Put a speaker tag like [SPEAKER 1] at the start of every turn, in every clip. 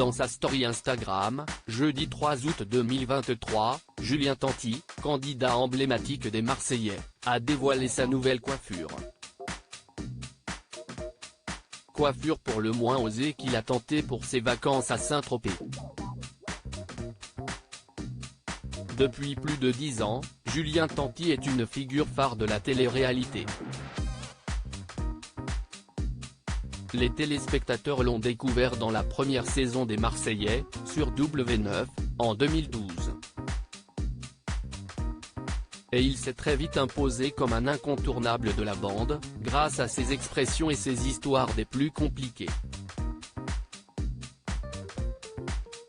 [SPEAKER 1] dans sa story Instagram, jeudi 3 août 2023, Julien Tanti, candidat emblématique des Marseillais, a dévoilé sa nouvelle coiffure. Coiffure pour le moins osée qu'il a tentée pour ses vacances à Saint-Tropez. Depuis plus de 10 ans, Julien Tanti est une figure phare de la télé-réalité. Les téléspectateurs l'ont découvert dans la première saison des Marseillais, sur W9, en 2012. Et il s'est très vite imposé comme un incontournable de la bande, grâce à ses expressions et ses histoires des plus compliquées.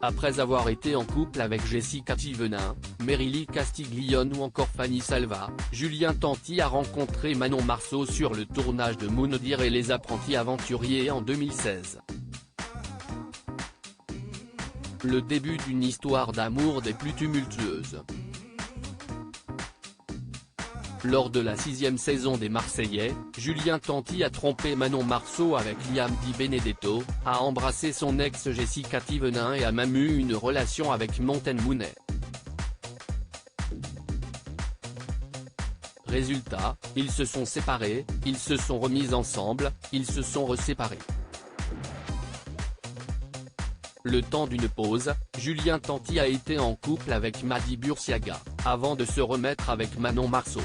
[SPEAKER 1] Après avoir été en couple avec Jessica Thivenin, Merily Castiglione ou encore Fanny Salva, Julien Tanti a rencontré Manon Marceau sur le tournage de Moundir et les apprentis aventuriers en 2016. Le début d'une histoire d'amour des plus tumultueuses. Lors de la 6e saison des Marseillais, Julien Tanti a trompé Manon Marceau avec Liam Di Benedetto, a embrassé son ex Jessica Thivenin et a même eu une relation avec Monten Mounet. Résultat, ils se sont séparés, ils se sont remis ensemble, ils se sont reséparés. Le temps d'une pause, Julien Tanti a été en couple avec Mady Bursiaga, avant de se remettre avec Manon Marceau.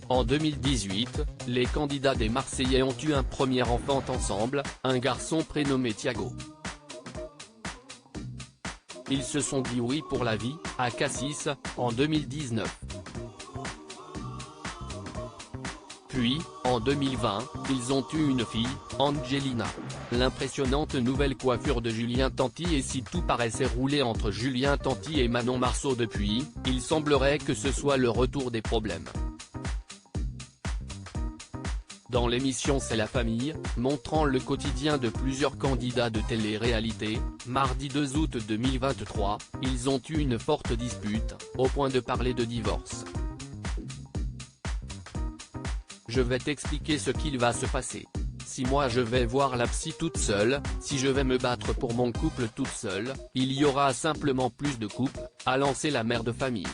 [SPEAKER 1] En 2018, les candidats des Marseillais ont eu un premier enfant ensemble, un garçon prénommé Thiago. Ils se sont dit oui pour la vie, à Cassis, en 2019. Puis, en 2020, ils ont eu une fille, Angelina. L'impressionnante nouvelle coiffure de Julien Tanti. Et si tout paraissait rouler entre Julien Tanti et Manon Marceau depuis, il semblerait que ce soit le retour des problèmes. Dans l'émission C'est la famille, montrant le quotidien de plusieurs candidats de télé-réalité, mardi 2 août 2023, ils ont eu une forte dispute, au point de parler de divorce. Je vais t'expliquer ce qu'il va se passer. Si moi je vais voir la psy toute seule, si je vais me battre pour mon couple toute seule, il y aura simplement plus de couple, a lancé la mère de famille.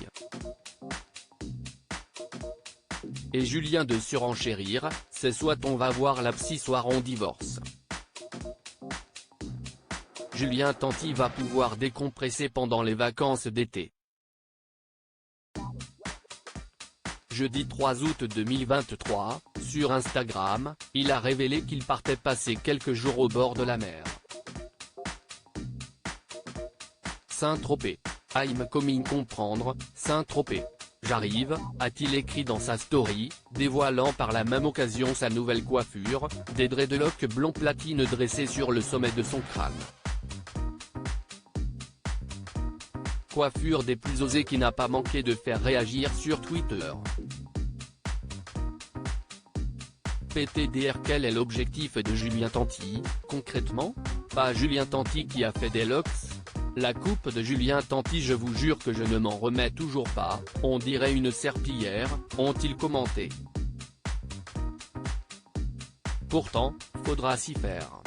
[SPEAKER 1] Et Julien de surenchérir, c'est soit on va voir la psy soit on divorce. Julien Tanti va pouvoir décompresser pendant les vacances d'été. Jeudi 3 août 2023, sur Instagram, il a révélé qu'il partait passer quelques jours au bord de la mer. Saint-Tropez. I'm coming comprendre, Saint-Tropez. J'arrive, a-t-il écrit dans sa story, dévoilant par la même occasion sa nouvelle coiffure, des dreadlocks blond platine dressés sur le sommet de son crâne. Coiffure des plus osées qui n'a pas manqué de faire réagir sur Twitter. PTDR. Quel est l'objectif de Julien Tanti, concrètement? Pas Julien Tanti qui a fait des locks. La coupe de Julien Tanti, je vous jure que je ne m'en remets toujours pas, on dirait une serpillière, ont-ils commenté. Pourtant, faudra s'y faire.